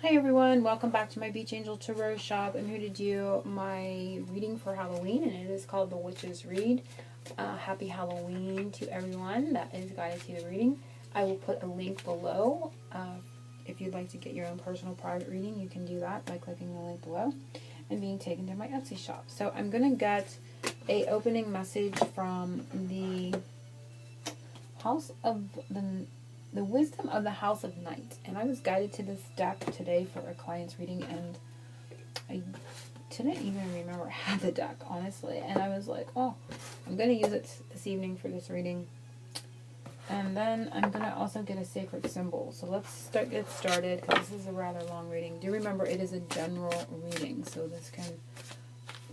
Hi everyone, welcome back to my Beach Angel Tarot shop. I'm here to do my reading for Halloween, and it is called The Witch's Read. Happy Halloween to everyone that is guided to the reading. I will put a link below. If you'd like to get your own personal private reading, you can do that by clicking the link below and being taken to my Etsy shop. So I'm going to get a opening message from the House of the Wisdom of the House of Night. And I was guided to this deck today for a client's reading, and I didn't even remember I had the deck, honestly. And I was like, oh, I'm going to use it this evening for this reading. And then I'm going to also get a sacred symbol. So let's get started, because this is a rather long reading. Do remember, it is a general reading, so this can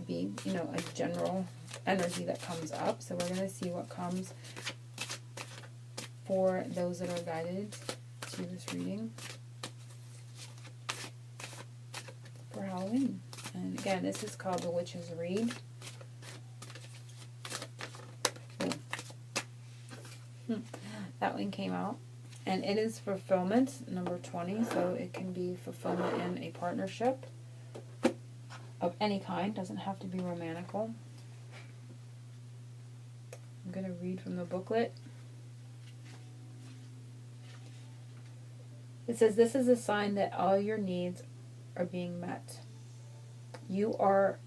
be, a general energy that comes up. So we're going to see what comes for those that are guided to this reading for Halloween. And again, this is called The Witch's Read. That one came out. And it is fulfillment, number 20. So it can be fulfillment in a partnership of any kind. Doesn't have to be romantical. I'm going to read from the booklet. It says, this is a sign that all your needs are being met. You are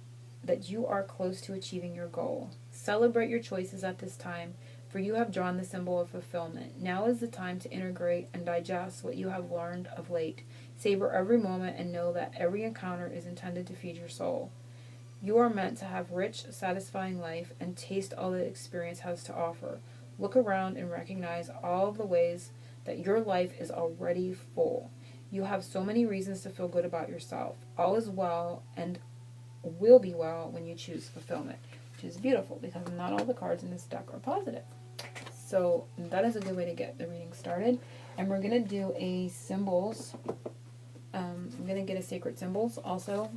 close to achieving your goal. Celebrate your choices at this time, for you have drawn the symbol of fulfillment. Now is the time to integrate and digest what you have learned of late. Savor every moment and know that every encounter is intended to feed your soul. You are meant to have rich, satisfying life and taste all that experience has to offer. Look around and recognize all of the ways that your life is already full. You have so many reasons to feel good about yourself. All is well and will be well when you choose fulfillment, which is beautiful because not all the cards in this deck are positive. So that is a good way to get the reading started. And we're going to do a symbols. I'm going to get a sacred symbols also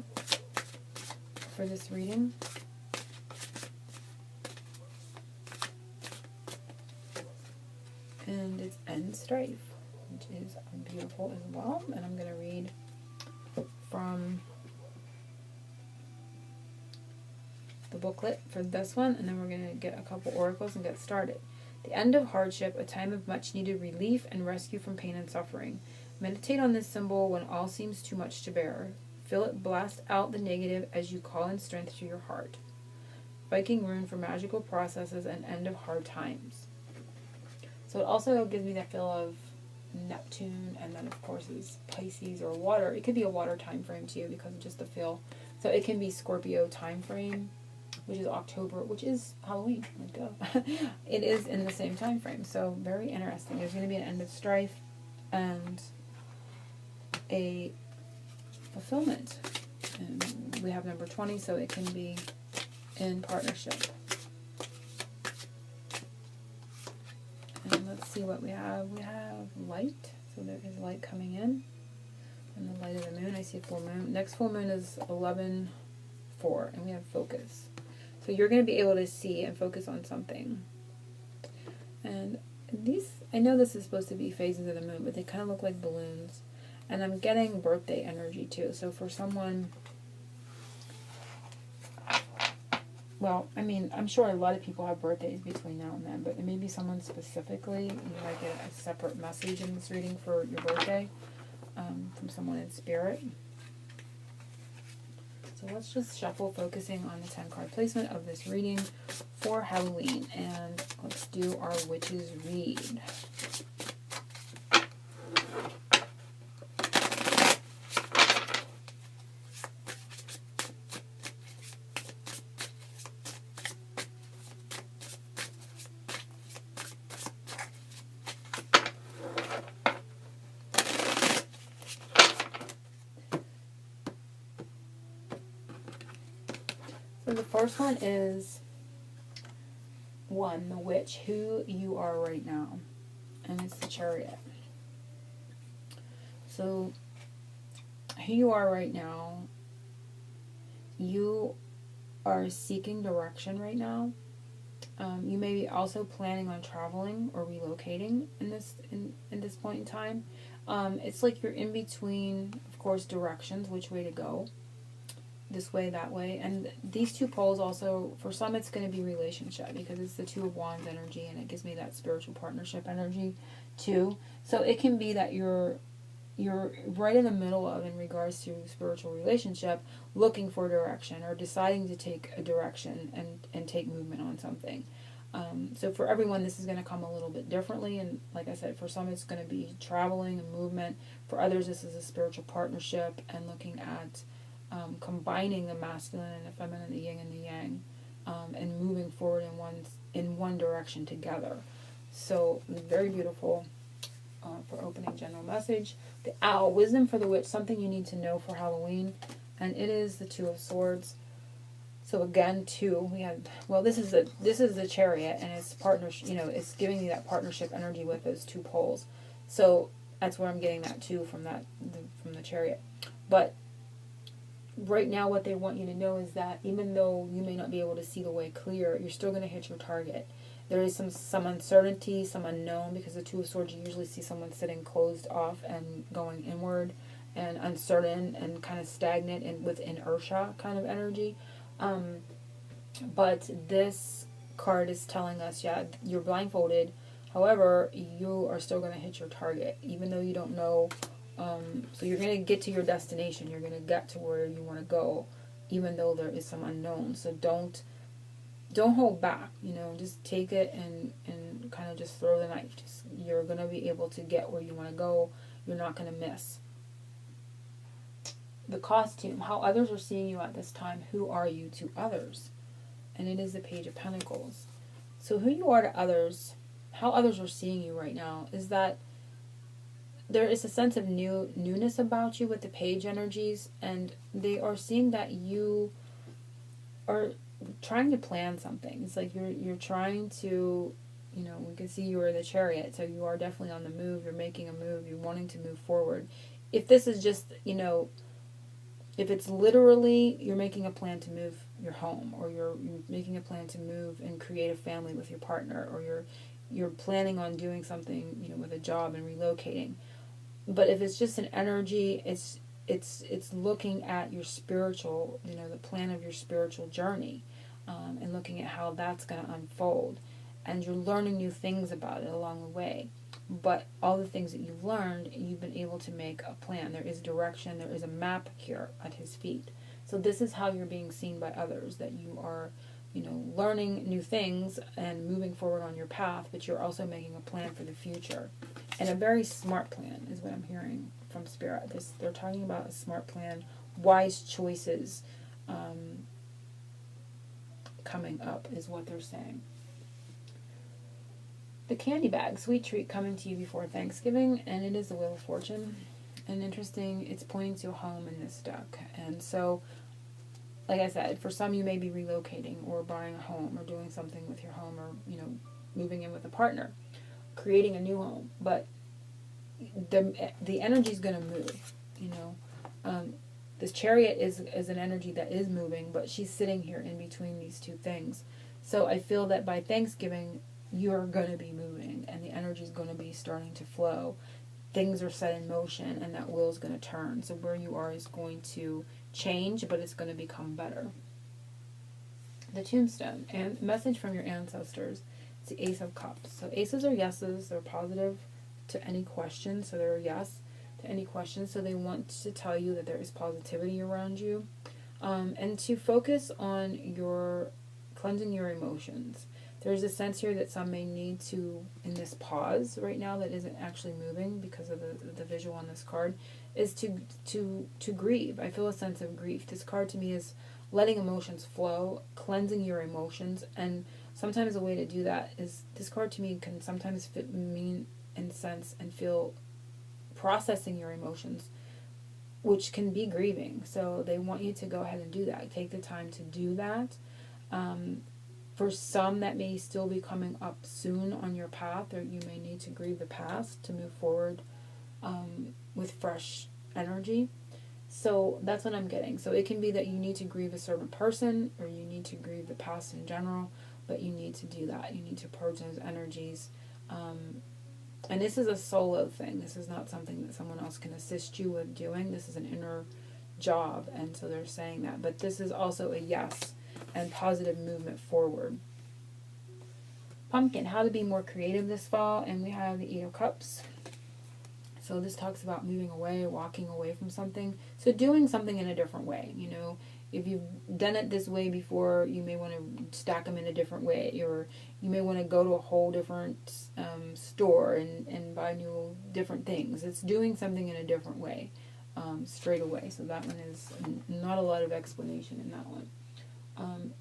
for this reading. And it's End Strife, which is beautiful as well. And I'm going to read from the booklet for this one, and then we're going to get a couple oracles and get started. The end of hardship, a time of much needed relief and rescue from pain and suffering. Meditate on this symbol when all seems too much to bear. Feel it blast out the negative as you call in strength to your heart. Viking rune for magical processes and end of hard times. So it also gives me that feel of Neptune, and then of course is Pisces or water. It could be a water time frame too, because of just the feel. So it can be Scorpio time frame, which is October, which is Halloween. It is in the same time frame. So very interesting. There's going to be an end of strife and a fulfillment. And we have number 20, so it can be in partnership. And let's see what we have. We have light. So there is light coming in. And the light of the moon. I see a full moon. Next full moon is 11-4. And we have focus. So you're going to be able to see and focus on something. And these, I know this is supposed to be phases of the moon, but they kind of look like balloons. And I'm getting birthday energy too. So for someone, well, I mean, I'm sure a lot of people have birthdays between now and then, but maybe someone specifically, you might get a separate message in this reading for your birthday from someone in spirit. So let's just shuffle, focusing on the 10 card placement of this reading for Halloween. And let's do our Witch's Read. So the first one is 1, the witch, who you are right now. And it's the Chariot. So who you are right now, you are seeking direction right now. You may be also planning on traveling or relocating in this point in time. It's like you're in between, of course, directions, which way to go. This way, that way. And these two poles also, for some it's going to be relationship, because it's the Two of Wands energy, and it gives me that spiritual partnership energy too. So it can be that you're right in the middle of, in regards to spiritual relationship, looking for direction or deciding to take a direction and take movement on something. So for everyone, this is going to come a little bit differently. And like I said, for some, it's going to be traveling and movement. For others, this is a spiritual partnership and looking at combining the masculine and the feminine, the yin and the yang, and moving forward in one direction together. So very beautiful for opening general message. The Owl, wisdom for the witch, something you need to know for Halloween, and it is the Two of Swords. So again, two, we have, well, this is the Chariot, and it's partnership. It's giving you that partnership energy with those two poles. So that's where I'm getting that too from the Chariot. But right now, what they want you to know is that even though you may not be able to see the way clear, you're still going to hit your target. There is some uncertainty, some unknown, because the Two of Swords, you usually see someone sitting closed off and going inward and uncertain and kind of stagnant and with inertia kind of energy. But this card is telling us, yeah, you're blindfolded. However, you are still going to hit your target, even though you don't know. So you're going to get to your destination. You're going to get to where you want to go, even though there is some unknown. So don't hold back. Just take it and kind of just throw the knife. You're going to be able to get where you want to go. You're not going to miss. The costume, how others are seeing you at this time. Who are you to others? And it is the Page of Pentacles. So who you are to others, how others are seeing you right now, is that there is a sense of newness about you with the Page energies, and they are seeing that you are trying to plan something. It's like you're trying to, we can see you are the Chariot, so you are definitely on the move. You're making a move. You're wanting to move forward. If this is just, if it's literally you're making a plan to move your home, or you're making a plan to move and create a family with your partner, or you're planning on doing something, with a job and relocating. But if it's just an energy, it's looking at your spiritual, the plan of your spiritual journey, and looking at how that's going to unfold. And you're learning new things about it along the way. But all the things that you've learned, you've been able to make a plan. There is direction. There is a map here at his feet. So this is how you're being seen by others, that you are, learning new things and moving forward on your path, but you're also making a plan for the future. And a very smart plan is what I'm hearing from Spirit. They're talking about a smart plan, wise choices coming up is what they're saying. The candy bag, sweet treat coming to you before Thanksgiving, and it is the Wheel of Fortune. And interesting, it's pointing to a home in this deck. And so, like I said, for some you may be relocating or buying a home or doing something with your home, or, moving in with a partner, creating a new home. But the energy is going to move, This Chariot is an energy that is moving, but she's sitting here in between these two things. So I feel that by Thanksgiving, you're going to be moving, and the energy is going to be starting to flow. Things are set in motion, and that wheel is going to turn. So where you are is going to change, but it's going to become better. The Tombstone, and message from your ancestors. It's the Ace of Cups. So aces are yeses. They're positive to any question. So they're a yes to any question. So they want to tell you that there is positivity around you. And to focus on your cleansing your emotions. There's a sense here that some may need to, in this pause right now that isn't actually moving because of the visual on this card, is to grieve. I feel a sense of grief. This card to me is letting emotions flow, cleansing your emotions, and sometimes a way to do that is, this card to me can sometimes mean and sense and feel processing your emotions, which can be grieving. So they want you to go ahead and do that. Take the time to do that. For some, that may still be coming up soon on your path, or you may need to grieve the past to move forward with fresh energy. So that's what I'm getting. So it can be that you need to grieve a certain person, or you need to grieve the past in general, but you need to do that. You need to purge those energies And this is a solo thing. This is not something that someone else can assist you with doing. This is an inner job. And so they're saying that. But this is also a yes and positive movement forward. Pumpkin, how to be more creative this fall. And we have the Eight of Cups. So this talks about moving away, walking away from something. So doing something in a different way. You know, if you've done it this way before, you may want to stack them in a different way. Or you may want to go to a whole different store and buy new different things. It's doing something in a different way, straight away. So that one is not a lot of explanation in that one.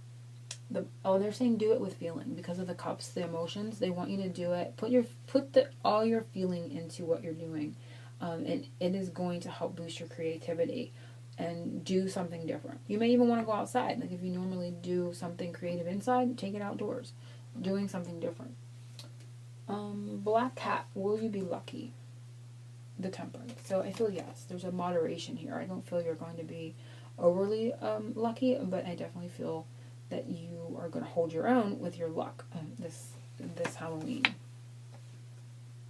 They're saying do it with feeling because of the cups, the emotions. They want you to do it. Put all your feeling into what you're doing, and it is going to help boost your creativity. And do something different. You may even want to go outside. Like if you normally do something creative inside, take it outdoors. Doing something different. Black cat, will you be lucky? The Temperance. So I feel yes. There's a moderation here. I don't feel you're going to be overly lucky, but I definitely feel that you are going to hold your own with your luck this Halloween.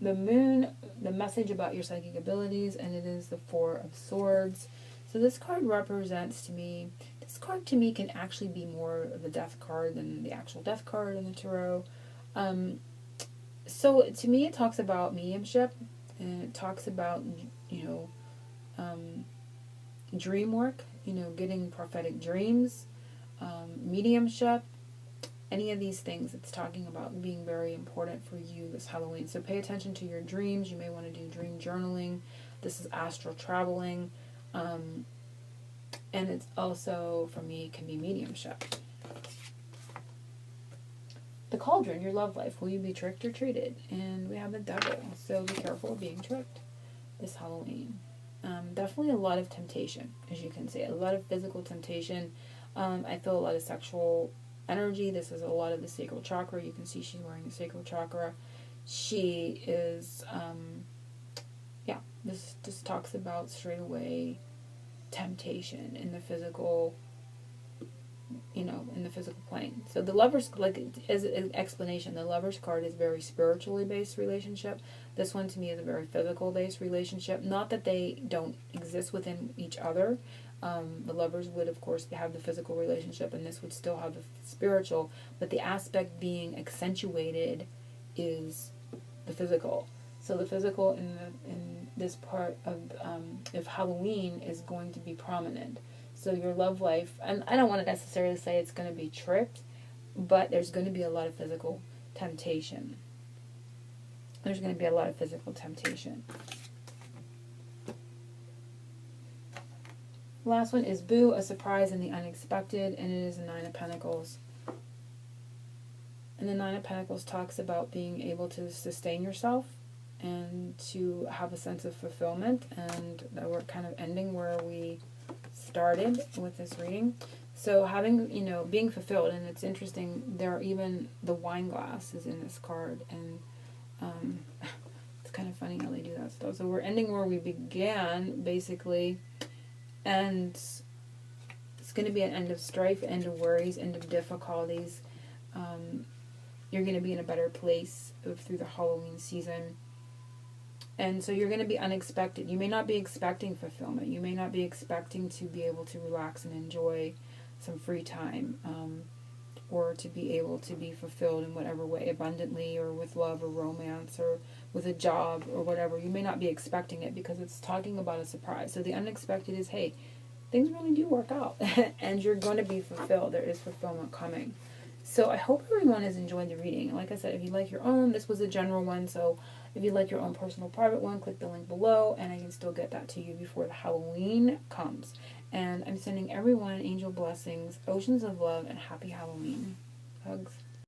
The Moon, the message about your psychic abilities, and it is the Four of Swords. So this card represents to me, this card to me can actually be more of the death card than the actual death card in the tarot. So to me it talks about mediumship, and it talks about, you know, dream work, you know, getting prophetic dreams, mediumship, any of these things. It's talking about being very important for you this Halloween. So pay attention to your dreams. You may want to do dream journaling. This is astral traveling. And it's also, for me, can be mediumship. The Cauldron, your love life. Will you be tricked or treated? And we have the Devil. So be careful of being tricked this Halloween. Definitely a lot of temptation, as you can see. A lot of physical temptation. I feel a lot of sexual energy. This is a lot of the sacral chakra. You can see she's wearing the sacral chakra. She is, yeah, this just talks about straight away temptation in the physical, you know, in the physical plane. So the Lovers, like as an explanation, the Lovers card is very spiritually based relationship. This one to me is a very physical based relationship. Not that they don't exist within each other. The Lovers would of course have the physical relationship, and this would still have the spiritual, but the aspect being accentuated is the physical. So the physical in this part of Halloween is going to be prominent. So your love life, and I don't want to necessarily say it's going to be tricked, but there's going to be a lot of physical temptation. There's going to be a lot of physical temptation. Last one is Boo, a surprise and the unexpected, and it is the Nine of Pentacles. And the Nine of Pentacles talks about being able to sustain yourself and to have a sense of fulfillment, and that we're kind of ending where we started with this reading. So having, you know, being fulfilled, and it's interesting, there are even the wine glass is in this card, and it's kind of funny how they do that stuff. So we're ending where we began, basically, and it's going to be an end of strife, end of worries, end of difficulties. You're going to be in a better place through the Halloween season. And so you're going to be unexpected. You may not be expecting fulfillment. You may not be expecting to be able to relax and enjoy some free time, or to be able to be fulfilled in whatever way, abundantly, or with love or romance, or with a job or whatever. You may not be expecting it because it's talking about a surprise. So the unexpected is, hey, things really do work out and you're going to be fulfilled. There is fulfillment coming. So I hope everyone has enjoyed the reading. Like I said, if you'd like your own, this was a general one, so if you'd like your own personal private one, click the link below, and I can still get that to you before the Halloween comes. And I'm sending everyone angel blessings, oceans of love, and happy Halloween. Hugs.